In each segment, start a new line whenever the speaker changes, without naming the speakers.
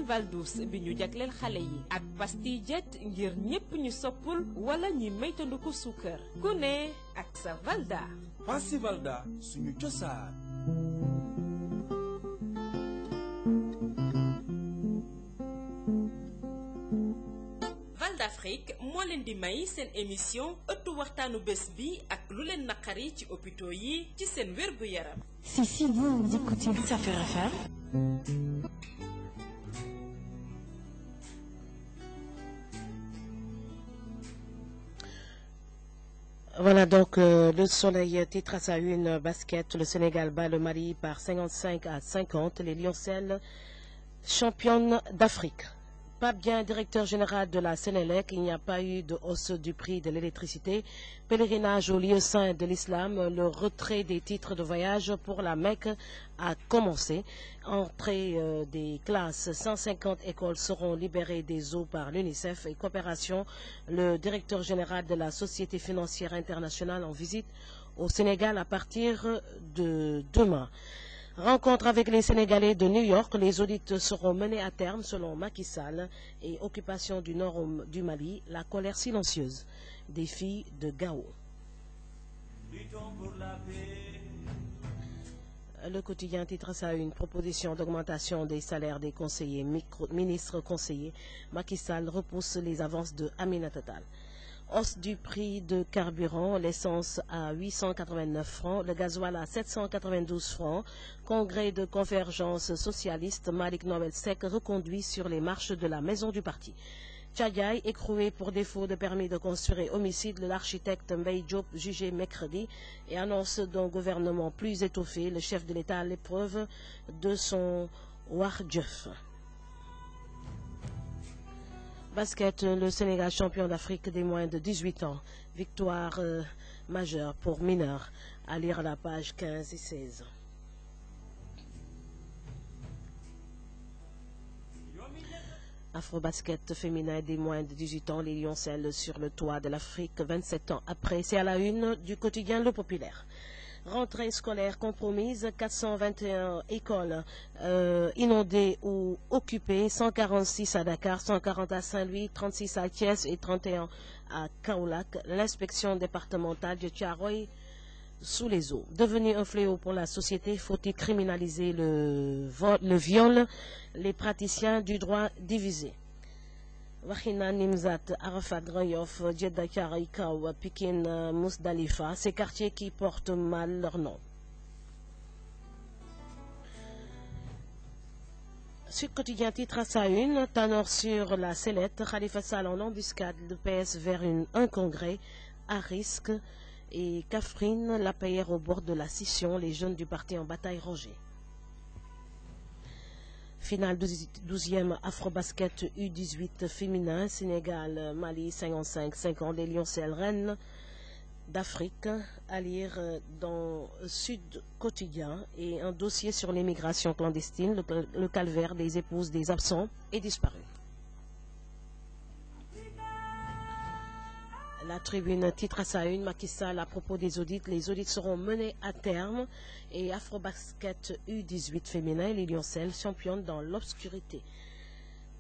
Valdous bi ñu jagleel xale yi ak pastille jet ngir ñépp ñu soppul wala ñi maytandiku suukar ku ne ak sa Valda.
Pastille Valda suñu cosaan.
Val d'Afrique moo leen di may seen émission ëttu waxtaanu bés bi ak lu leen naqari ci hôpitaux yi ci seen wérgu yaram.
Si vous écoutez Safir FM.
Voilà donc le Soleil titre à sa une basket. Le Sénégal bat le Mali par 55-50. Les Lioncelles championnes d'Afrique. Pas bien, directeur général de la Sénélec, il n'y a pas eu de hausse du prix de l'électricité. Pèlerinage au lieu saint de l'islam, le retrait des titres de voyage pour la Mecque a commencé. Entrée des classes, 150 écoles seront libérées des eaux par l'UNICEF et coopération. Le directeur général de la Société financière internationale en visite au Sénégal à partir de demain. Rencontre avec les Sénégalais de New York. Les audits seront menés à terme selon Macky Sall et occupation du nord du Mali. La colère silencieuse des filles de Gao. Le quotidien titre ça une proposition d'augmentation des salaires des conseillers, ministres conseillers. Macky Sall repousse les avances de Aminata Tall. Hausse du prix de carburant, l'essence à 889 francs, le gasoil à 792 francs. Congrès de convergence socialiste, Malik Noël Seck reconduit sur les marches de la maison du parti. Tchadiaï écroué pour défaut de permis de construire homicide, l'architecte Mbaye Diop jugé mercredi et annonce d'un gouvernement plus étoffé, le chef de l'État à l'épreuve de son Wardjeuf. Basket, le Sénégal champion d'Afrique des moins de 18 ans. Victoire majeure pour mineurs. À lire la page 15 et 16. Afro-basket féminin des moins de 18 ans. Les Lioncelles sur le toit de l'Afrique 27 ans après. C'est à la une du quotidien Le Populaire. Rentrée scolaire compromise, 421 écoles inondées ou occupées, 146 à Dakar, 140 à Saint-Louis, 36 à Thiès et 31 à Kaolack. L'inspection départementale de Thiaroye sous les eaux. Devenu un fléau pour la société, faut-il criminaliser le viol, les praticiens du droit divisé. Waxina Nimzat, Arafat, Rayof, Djeddah, Thiaroye Kao, Pikine, Mousdalifa, ces quartiers qui portent mal leur nom. Sud Quotidien titre à sa une, Tanor sur la sellette, Khalifa Sall en embuscade, le PS vers un congrès à risque et Kaffrine, la paillère au bord de la scission, les jeunes du parti en bataille rangée. Finale 12e Afro-basket U18 féminin, Sénégal, Mali 55-50, les Lioncelles reines d'Afrique, à lire dans Sud Quotidien et un dossier sur l'immigration clandestine, le calvaire des épouses des absents et disparus. La Tribune titre à sa une, Macky Sall à propos des audits. Les audits seront menés à terme. Et Afro-basket U18 féminin, les Lioncelles championnes dans l'obscurité.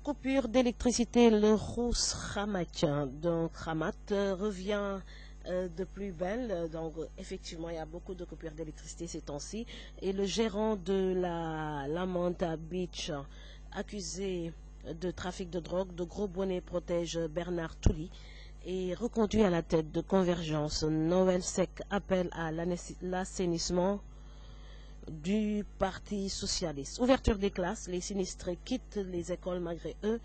Coupure d'électricité, le Rousse Ramatien. Donc Ramat revient de plus belle. Donc effectivement, il y a beaucoup de coupures d'électricité ces temps-ci. Et le gérant de la Lamanta Beach, accusé de trafic de drogue, de gros bonnets protège Bernard Touli, et reconduit à la tête de Convergence. Noël Seck appelle à l'assainissement du Parti socialiste. Ouverture des classes, les sinistrés quittent les écoles malgré eux.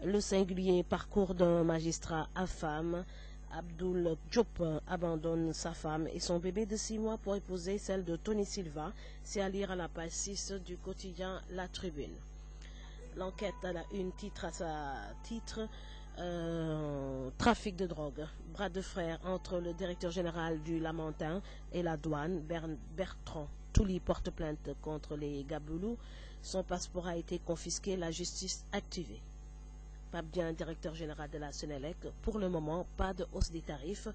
Le singulier parcours d'un magistrat à femme. Abdoul Diop abandonne sa femme et son bébé de 6 mois pour épouser celle de Tony Silva. C'est à lire à la page 6 du quotidien La Tribune. L'enquête à la une titre à sa titre. Trafic de drogue, bras de fer entre le directeur général du Lamentin et la douane. Bertrand Touli porte plainte contre les Gaboulous. Son passeport a été confisqué, la justice activée. Pape Dieng, directeur général de la Sénélec, pour le moment, pas de hausse des tarifs.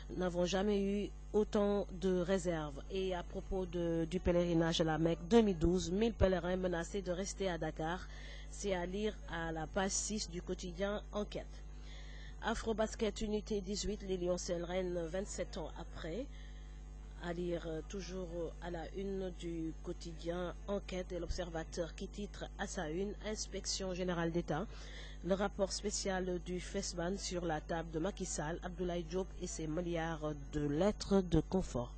Nous n'avons jamais eu autant de réserves. Et à propos du pèlerinage à la Mecque 2012, 1000 pèlerins menacés de rester à Dakar. C'est à lire à la page 6 du quotidien Enquête. Afrobasket Unité 18, les Lioncelles reine 27 ans après. À lire toujours à la une du quotidien Enquête et l'Observateur qui titre à sa une Inspection générale d'État. Le rapport spécial du FESBAN sur la table de Macky Sall, Abdoulaye Diop et ses milliards de lettres de confort.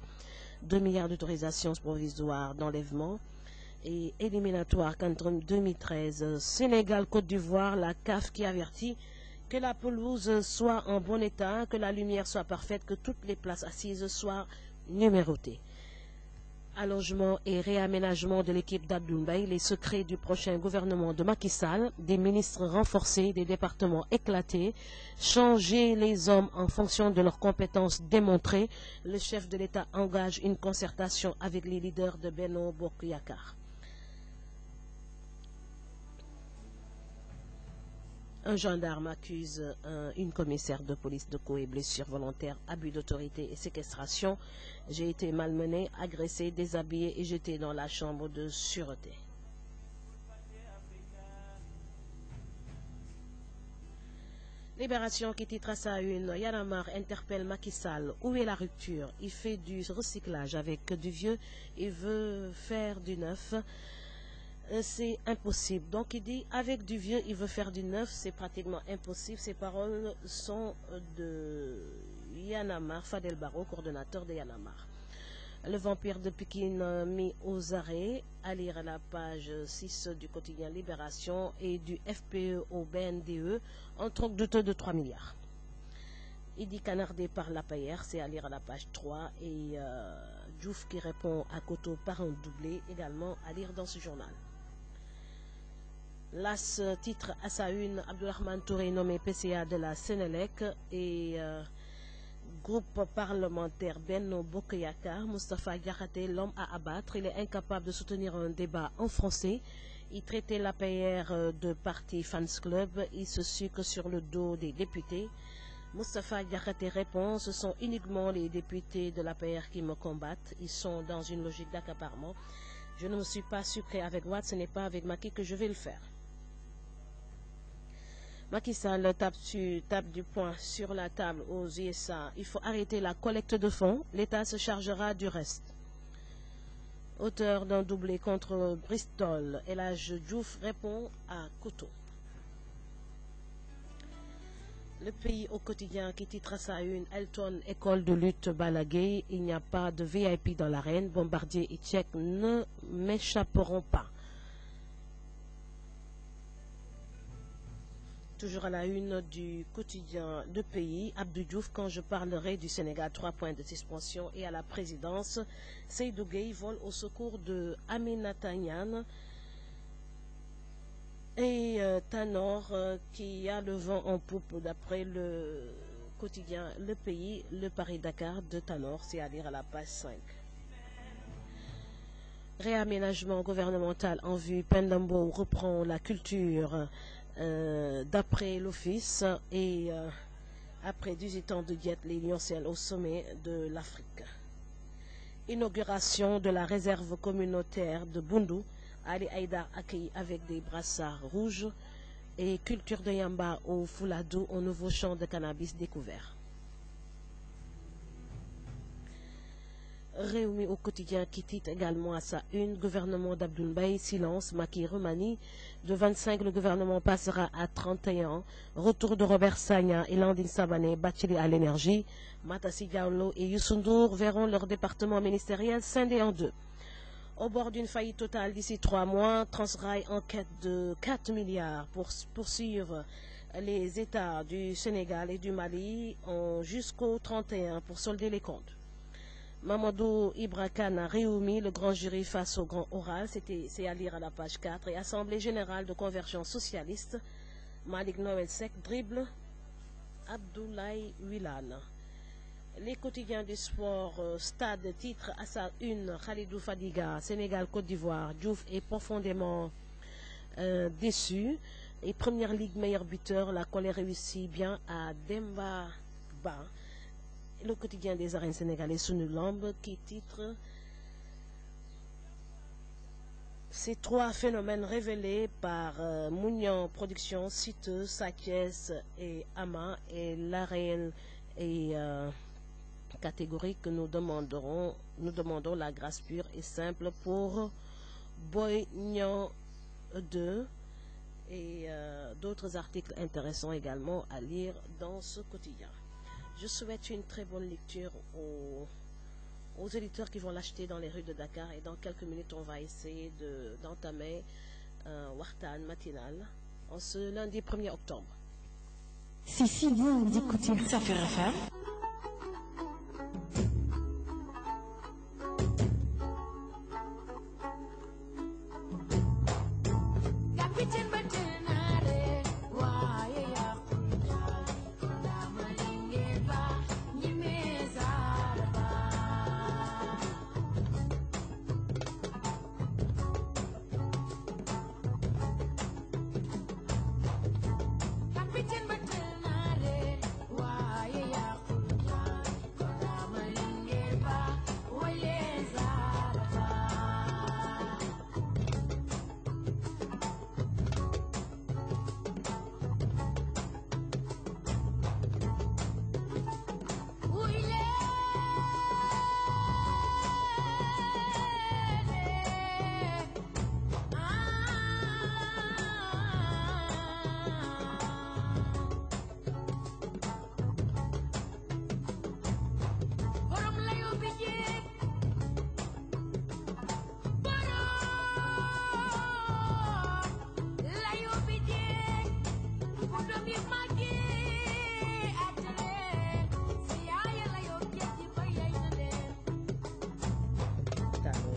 2 milliards d'autorisations provisoires d'enlèvement et éliminatoire qu'en 2013. Sénégal-Côte d'Ivoire, la CAF qui avertit que la pelouse soit en bon état, que la lumière soit parfaite, que toutes les places assises soient numérotées. Allongement et réaménagement de l'équipe d'Abdoul Mbaye, les secrets du prochain gouvernement de Macky Sall, des ministres renforcés, des départements éclatés, changer les hommes en fonction de leurs compétences démontrées. Le chef de l'État engage une concertation avec les leaders de Benno Bokk Yakaar. Un gendarme accuse une commissaire de police de coups et blessures volontaires, abus d'autorité et séquestration. J'ai été malmené, agressé, déshabillé et jeté dans la chambre de sûreté. Libération qui titre à sa une, Y'en a marre interpelle Macky Sall. Où est la rupture? Il fait du recyclage avec du vieux, il veut faire du neuf. C'est impossible. Donc il dit avec du vieux, il veut faire du neuf, c'est pratiquement impossible. Ces paroles sont de Y'en a marre, Fadel Barro, coordonnateur de Y'en a marre. Le vampire de Pikine mis aux arrêts, à lire à la page 6 du quotidien Libération et du FPE au BNDE, en troc douteux de 3 milliards. Il dit canardé par la paillère, c'est à lire à la page 3, et Diouf qui répond à Koto par un doublé, également à lire dans ce journal. L'AS titre à sa une, Abdourahmane Touré nommé PCA de la Sénélec et groupe parlementaire Benno Bokk Yakaar, Moustapha Diakhaté, l'homme à abattre. Il est incapable de soutenir un débat en français. Il traitait l'APR de parti fans club. Il se sucre sur le dos des députés. Moustapha Diakhaté répond, ce sont uniquement les députés de l'APR qui me combattent. Ils sont dans une logique d'accaparement. Je ne me suis pas sucré avec Wade, ce n'est pas avec Macky que je vais le faire. Macky Sall tape du poing sur la table aux USA. Il faut arrêter la collecte de fonds. L'État se chargera du reste. Auteur d'un doublé contre Bristol, El Hadj Diouf répond à Koto. Le pays au quotidien qui titre à sa une, Elton, école de lutte Balaguer. Il n'y a pas de VIP dans l'arène. Bombardier et Tchèque ne m'échapperont pas. Toujours à la une du quotidien Le Pays, Abdou Diouf, quand je parlerai du Sénégal, 3 points de suspension. Et à la présidence, Seydou Gueye vole au secours de Aminata Niane et Tanor qui a le vent en poupe d'après le quotidien Le Pays, le Paris-Dakar de Tanor, c'est à lire à la page 5. Réaménagement gouvernemental en vue, Pendambo reprend la culture d'après l'office et après 18 ans de diète, les Lioncelles au sommet de l'Afrique. Inauguration de la réserve communautaire de Boundou, Ali Haïdar accueilli avec des brassards rouges et culture de Yamba au Fouladou au nouveau champ de cannabis découvert. Réumi au quotidien qui titre également à sa une, gouvernement d'Abdoul Mbaye, silence, Macky remanie. De 25, le gouvernement passera à 31. Retour de Robert Sagna et Landing Savané, Bathily à l'énergie. Matassi Diallo et Youssou Ndour verront leur département ministériel scindé en deux. Au bord d'une faillite totale d'ici 3 mois, Transrail en quête de 4 milliards pour poursuivre les États du Sénégal et du Mali jusqu'au 31 pour solder les comptes. Mamadou Ibra Kane a réuni le grand jury face au grand oral, c'est à lire à la page 4, et Assemblée générale de convergence socialiste, Malik Noël Seck dribble Abdoulaye Wilane. Les quotidiens du sport, Stade titre à sa une, Khalidou Fadiga, Sénégal-Côte d'Ivoire, Diouf est profondément déçu. Et première ligue meilleur buteur, la colère réussit bien à Demba Ba. Le quotidien des arènes sénégalais Sunu Lamb qui titre ces trois phénomènes révélés par Mounian Productions, Siteu, Sakes et Ama, et l'arène est catégorique. Nous demandons la grâce pure et simple pour Boy Niang 2 et d'autres articles intéressants également à lire dans ce quotidien. Je souhaite une très bonne lecture aux éditeurs qui vont l'acheter dans les rues de Dakar, et dans quelques minutes on va essayer d'entamer un waxtaan matinal en ce lundi 1er octobre.
C'est si bon d'écouter Safir FM.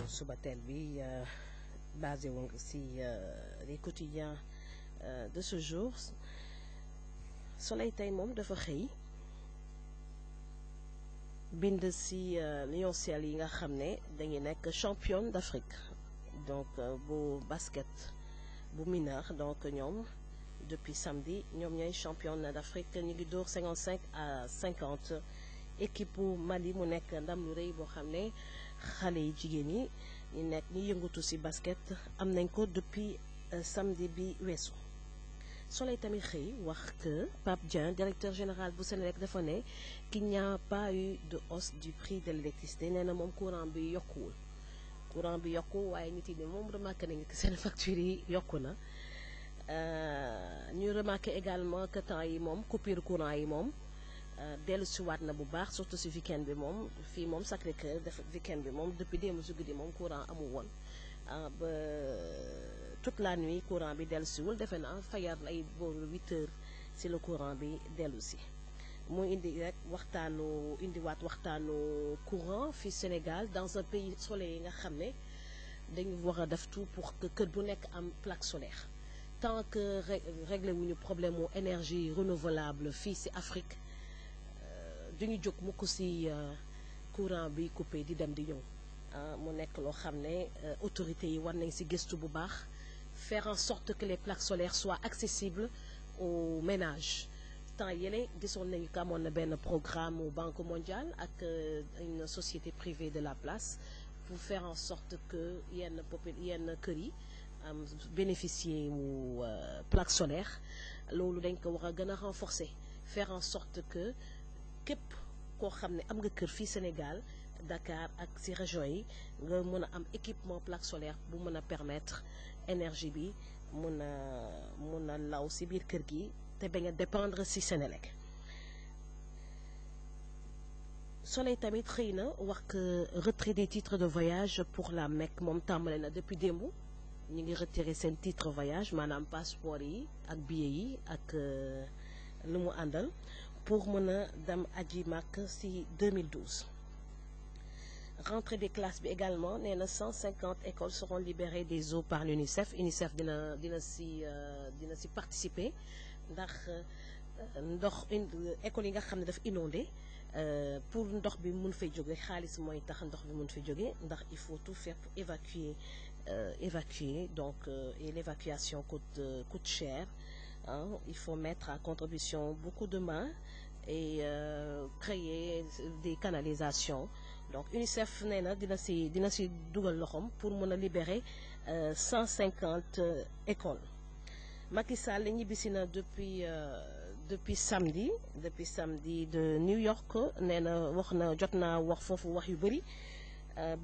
Subatel bi basé woon si les quotidiens de ce jour. Soleil tey moom dafa xëy bind si Lioncelles yi nga xam ne dañuy nekk championne d'Afrique donc bu basket bu mineur. Donc ñoom depuis samedi ñoom ñooy championne d'Afrique, ñu ngi dóor 55-50 équipe bu Mali mu nekk ndam lu rëy boo xam ne xale yi jigéen yi ñu nekk ñi yëngatu ci basket am nañ ko depuis samedi bi weesu. Soleil tamit xëy wax que Pape Dieng, directeur général bu Senelec, dafa ne qu'il n'y a pas eu de hausse du prix de l'électricité. Nee na moom courant bi yokkuwul waaye nit yi moom remarqué nañu que seen facture yi yokku na. ñu remarqué également que temps yi moom coupure courant yi moom dellu si waat na bu baax, surtout si weekend bi moom fii moom Sacré-Cœur def weekend bi moom depuis démb su guddi moom courant amul woon ba toute la nuit courant bi dellu siwul. Defe naa fayar lay booru 8 heures si le courant bi dellu si. mu indi rek indiwaat waxtaanu courant fii Sénégal, dans un pays soleil yi nga xam ne dañu war a def tout pour que kër bu nekk am plaque solaire. Tant que réglé wuñu problème mu énergie renouvelable fii ci Afrique duñu jóg mukk ci courant bi coupé di dem di ñëw. Mu nekk loo xam ne autorités yi war nañ ci gëstu bu baax, faire en sorte que les plaques solaires soient accessibles aux ménages. Temps yële gisoon nañu ko amoon na benn programme au Banque mondiale ak une société privée de la place pour faire en sorte que yenn kër yi bénéficier wu plaque solaire. Loolu dañ ko war a gën a renforcer, faire en sorte que képp koo xam ne am nga kër fii Sénégal, Dakar ak ci région yi, nga mën a am équipement plaque solaire bu mën a permettre énergie bi mën a law ci biir kër gi te bañ a dépendre ci Sénélec. Soleil tamit xëy na wax que retrait des titres de voyage pour la Mecque moom tàmbale na depuis démb. ñu ngi retiré seen titre voyage, maanaam passeport yi ak billet yi ak lu mu àndal, pour mën a dem aji Makka ci 2012. Rentrée des classes bi également, nee na 150 écoles seront libérées des eaux par l'UNICEF. UNICEF dina ci participer ndax ndox écoles yi nga xam ne daf inondé, pour ndox bi mun fay jóge xaalis mooy tax ndox bi mun fay jóge, ndax il faut tout faire pour évacuer donc et l'évacuation coûte cher. hein. Il faut mettre à contribution beaucoup de mains et créer des canalisations. Donc UNICEF nee na dina si dugal loxoom pour mën a libérer 150 écoles. Macky Sall ñibbisi na depuis samedi de New York nee na jot naa wax foofu wax yu bëri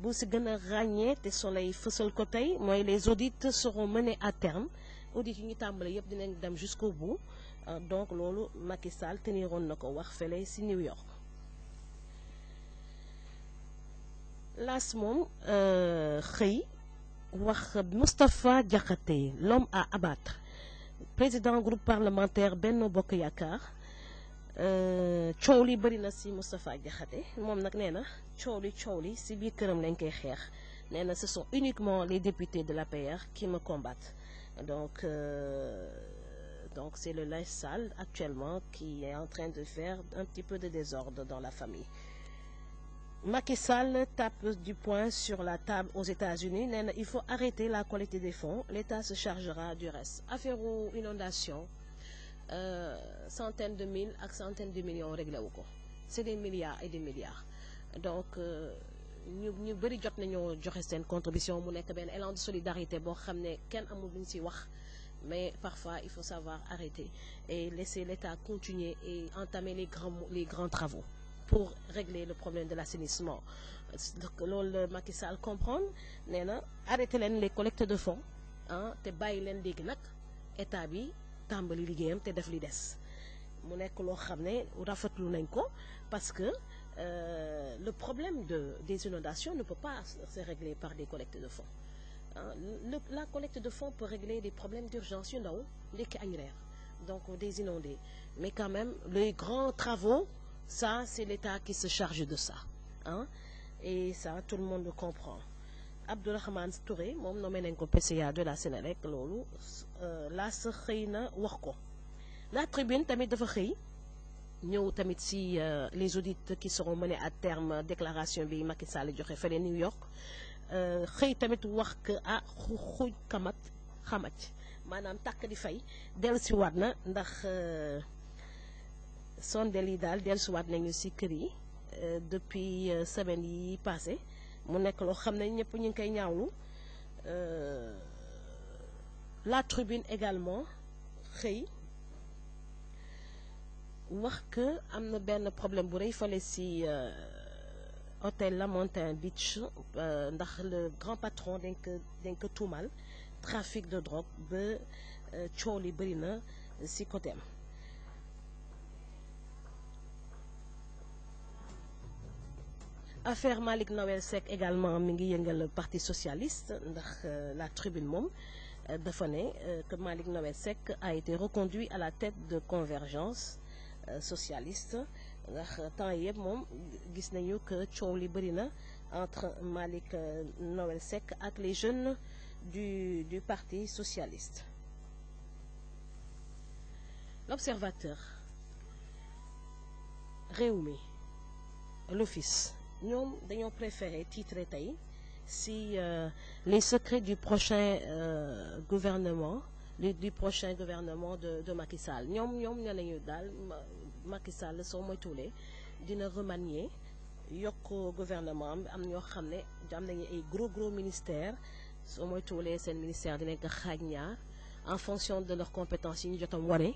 bu si gën a ràññee te Soleil fësal ko tey mooy les audits seront menés à terme audits yi ñu tàmbale yëpp dinañ dem jusqu'au bout donc loolu Macky Sall teniroon na ko wax fële si New York. Las moom xëy wax Moustapha Diakhaté l'homme à abattre président groupe parlementaire Benno Bokk Yaakaar coow li bëri na si Moustapha Diakhaté moom nag nee na coow li si biir këram lañ koy xeex nee na ce sont uniquement les députés de l'APR qui me combattent donc c'est le linge sale actuellement qui est en train de faire un petit peu de désordre dans la famille. Macky Sall tape du poing sur la table aux États-Unis nee na il faut arrêter la collecte des fonds l'État se chargera du reste affaire inondation centaines de mille ak centaines de millions réglé wu ko c'est des milliards et des milliards donc ñu bëri jot nañoo joxe seen contribution mu nekk benn élan de solidarité boo xam ne kenn amul lu ñu ci wax mais parfois il faut savoir arrêter et laisser l'État continuer et entamer les grands travaux pour régler le problème de l'assainissement. Donc loolu Macky Sall comprendre nee na arrêté leen les collectes de fonds te bàyyi leen léegi nag état bi tàmbali liggéeyam te def li des mu nekk loo xam ne rafetlu nañ ko parce que le problème des inondations ne peut pas se régler par des collectes de fonds la collecte de fonds peut régler des problèmes d'urgence yu ndaw ndekki añ reer donc des inondés mais quand même les grands travaux ça c'est l'État qui se charge de ça et ça tout le monde le comprend. Abdourahmane Touré moom nommé nañ ko PCA de la Sénélec loolu la sa xëy na wax ko. La Tribune tamit dafa xëy ñëw tamit si les audits qui seront menés à terme déclaration bi Macky Sall joxe fële New York xëy tamit wax que xuj xamat maanaam tàkk di fay dellusiwaat na ndax sondel yi daal dellusiwaat nañu si kër yi depuis semaine yi passé mu nekk loo xam ne ñëpp ñu ngi koy ñaawlu La Tribune également xëy wax que am na benn problème bu rëy fale si hôtel Lamontin Beach ndax le grand patron dañ ko tuumal trafic de drogue ba coow li bëri na si côté am. Affaire Malick Noël Seck également mi ngi yëngal le parti socialiste ndax La Tribune moom dafa ne que Malick Noël Seck a été reconduit à la tête de Convergence socialiste ndax temps yëpp moom gis nañu que coow li bëri na entre Malick Noël Seck ak les jeunes du parti socialiste. L'Observateur, Rewmi, l'Office ñoom dañoo préféré titrer tey si les secrets du prochain gouvernement du prochain gouvernement de Macky Sall ñoom ne nañu daal Macky Sall soo moytuwulee dina remanier yokk gouvernement am ñoo xam ne am nañu ay gros ministères soo moytuwulee seen ministère dinañ ko xaaj ñaar en fonction de leurs compétences yi ñu jotam wane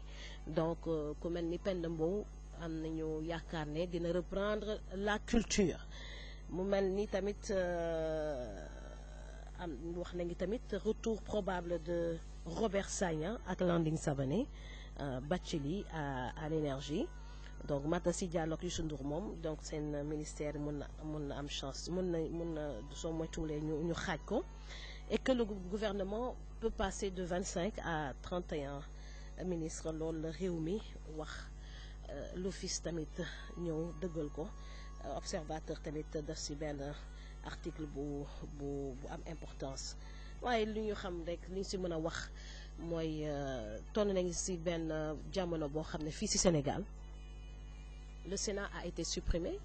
donc ku mel ni Penda Mbow am nañu yaakaar ne dina reprendre la culture mu mel ni tamit am wax nañu tamit retour probable de Robert Sagna ak Landing Savané Bathily à l'énergie donc Matassi Diallo ak Youssou Ndour moom donc seen ministère mun na am chance mun na soo moytuwulee ñu xaaj ko et que le gouvernement peut passer de 25 à 31 ministres loolu la Rewmi wax. L'Office tamit ñëw dëggal ko Observateur tamit def si benn article bu am importance waaye li ñu xam rek li ñu si mën a wax mooy toll nañu si benn jamono boo xam ne fii si Sénégal le Sénat a été supprimé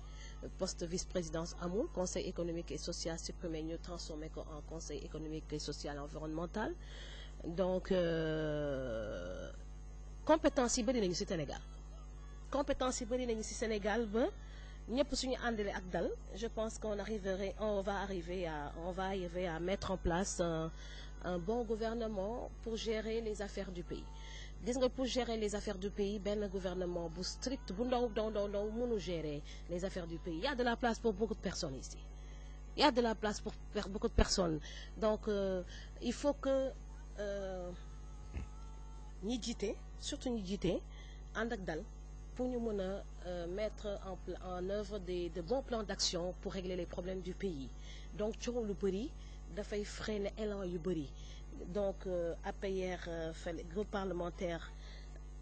poste vice-présidence amul conseil économique et social supprimé ñu transformé ko en conseil économique et social environnemental donc compétence yi bëri nañu ci Sénégal compétence yi bëri nañu ci Sénégal ba ñëpp suñu àndale ak dal je pense qu'on va arriver à mettre en place un bon gouvernement pour gérer les affaires du pays gis nga pour gérer les affaires du pays benn gouvernement bu strict bu ndaw mënu gérer les affaires du pays il y a de la place pour beaucoup de personnes ici il y a de la place pour beaucoup de personnes donc il faut que ñi jiite surtout ñi jiite ànd ak dal pour ñu mën a mettre en œuvre de bons plans d'action pour régler les problèmes du pays donc coow lu bëri dafay freiner élan yu bëri donc APR groupe parlementaire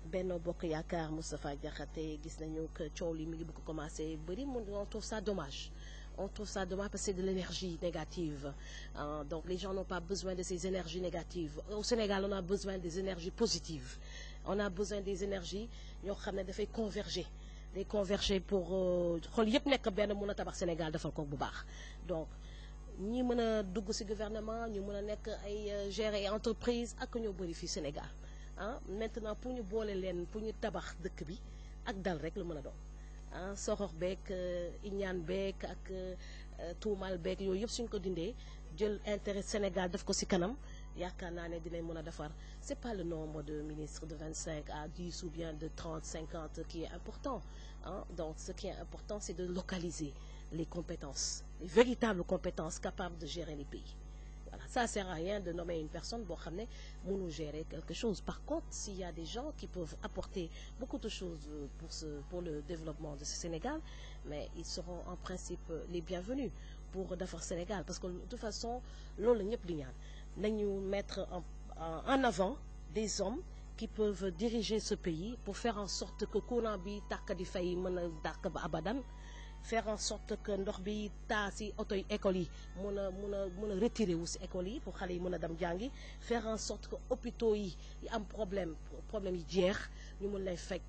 Benno Bokk Yaakaar Moustapha Diakhaté gis nañu que coow li mi ngi bëgg commencer bëri on trouve ça dommage parce que c'est de l'énergie négative donc les gens n'ont pas besoin de ces énergies négatives au Sénégal on a besoin des énergies positives on a besoin des énergies yoo xam ne dafay converger pour xool yëpp nekk benn mën a tabax Sénégal defal ko bu baax donc ñi mën a dugg ci gouvernement ñu mën a nekk ay gérer entreprise ak ñoo bëri fii Sénégal maintenant pour ñu boole leen pour ñu tabax dëkk bi ak dal rek la mën a doon soxor beeg iñaan beeg ak tuumal beeg yooyu yëpp suñ ko dindee jël intérêt Sénégal def ko ci kanam yaakaar naa ne dinañ mën a defar c'est pas le nombre de ministres de 25 à 10 ou bien de 30 50 qui est important donc ce qui est important c'est de localiser les compétences les véritables compétences capables de gérer les pays voilà ça sert à rien de nommer une personne boo xam ne mënu gérer quelque chose par contre s'il y a des gens qui peuvent apporter beaucoup de choses pour le développement de ce Sénégal mais ils seront en principe les bienvenus pour defar Sénégal parce que de toute façon loolu la ñëpp di ñaan nañu mettre en avant des hommes qui peuvent diriger ce pays pour faire en sorte que courant bi tàkk di fay mën a dàkk ba abadan faire en sorte que ndox bi taa ci oto yi écoles yi mën a retirer wu ci écoles yi pour xale yi mën a dem jàngi faire en sorte que hôpitaux yi am problème yi jeex ñu mën lay fekk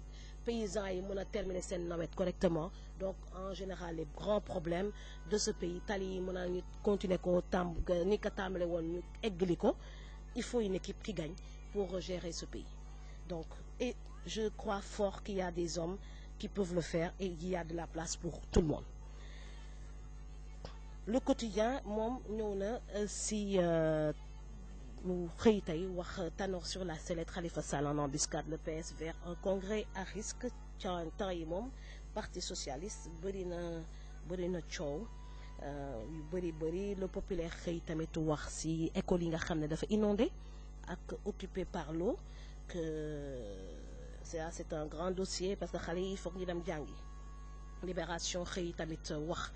paysans yi mën a terminer seen nawet correctement donc en général les grands problèmes de ce pays tali yi mën a ñu continuer ko ni ko tàmbale woon ñu eggali ko il faut une équipe qui gagne pour gérer ce pays donc et je crois fort qu'il y a des hommes qui peuvent le faire et il y a de la place pour tout le monde le quotidien moom ñëw na si mu xëy tey wax Tanor sur la sellette Khalifa Sall en embuscade le PS vers un congrès à risque ca temps yi moom parti socialiste bëri na coow yu bëri le populaire xëy tamit wax si école yi nga xam ne dafa inondé ak occupé par l'eau que c'est un grand dossier parce que xale yi foog ñu dem jàngi Libération xëy tamit wax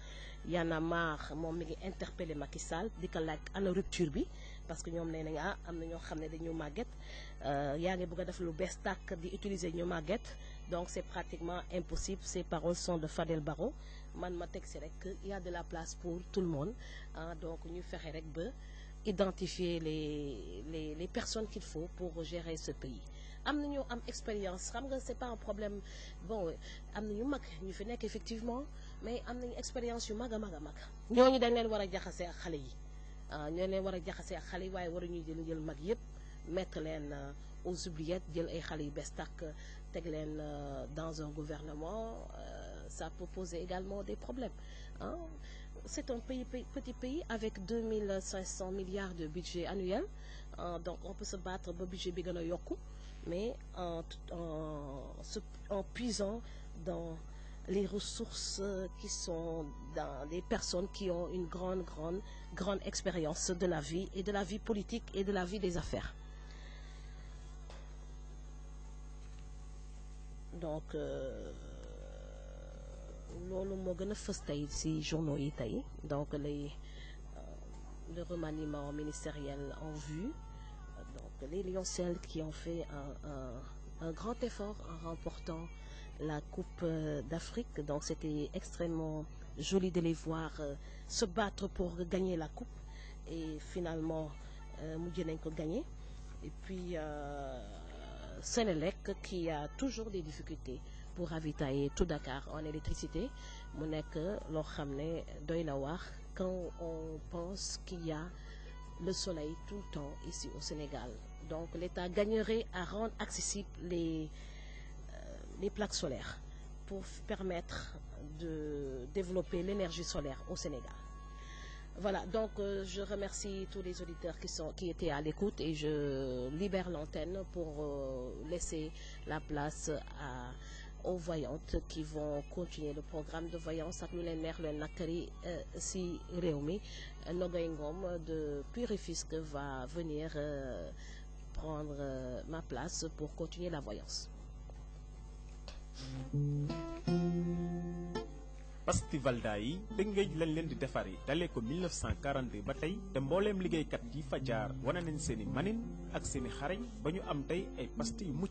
Y'en a marre moom mi ngi interpellé Macky Sall di ko laaj ana rupture bi parce que ñoom nee nañ am na ñoo xam ne dañu màgget yaa ngi bëgg a def lu bees tàkk di utiliser ñu màgget donc c'est pratiquement impossible ces paroles sont de Fadel Barro man ma teg si rek il y a de la place pour tout le monde donc ñu fexe rek ba identifier les personnes qu'il faut pour gérer ce pays am na ñu am expérience xam nga c'est pas un problème bon am na ñu mag ñu fi nekk effectivement mais am nañu expérience yu mag a mag ñooñu dañ leen war a jaxase ak xale yi ñoo leen war a jaxase ak xale yi waaye waruñuy jël mag yëpp mettre leen aux oubliettes jël ay xale yu bees tàkk teg leen dans un gouvernement ça peut poser également des problèmes c'est un petit pays avec 2500 milliards de budget annuel donc on peut se battre ba budget bi gën a yokku mais en puisant dans les ressources qui sont dans les personnes qui ont une grande expérience de la vie et de la vie politique et de la vie des affaires. Donc loolu moo gën a fës tey ci journaux yi tey donc le remaniement ministériel en vue donc les Lioncelles qui ont fait un grand effort en remportant la Coupe d'Afrique donc c'était extrêmement joli de les voir se battre pour gagner la coupe et finalement mujj nañ ko gagner et puis Sénélec qui a toujours des difficultés pour ravitailler tout Dakar en électricité mu nekk loo xam ne doy na waar quand on pense qu'il y a le soleil tout le temps ici au Sénégal Donc l'État gagnerait à rendre accessibles les plaques solaires pour permettre de développer l'énergie solaire au Sénégal. Voilà, donc je remercie tous les auditeurs qui étaient à l'écoute et je libère l'antenne pour laisser la place aux voyantes qui vont continuer le programme de voyance ak lu leen neex lu leen nakari si réew mi. Nogay Ngom de Rufisque va venir prendre ma place pour continuer la voyance.
pasti Valda yi Tëngéej lañ leen di defari dalee ko 1942 ba tey te mbooleem liggéeykat yi fa jaar wane nañ seeni manin ak seeni xarañ ba ñu am tey ay pasti yu mucc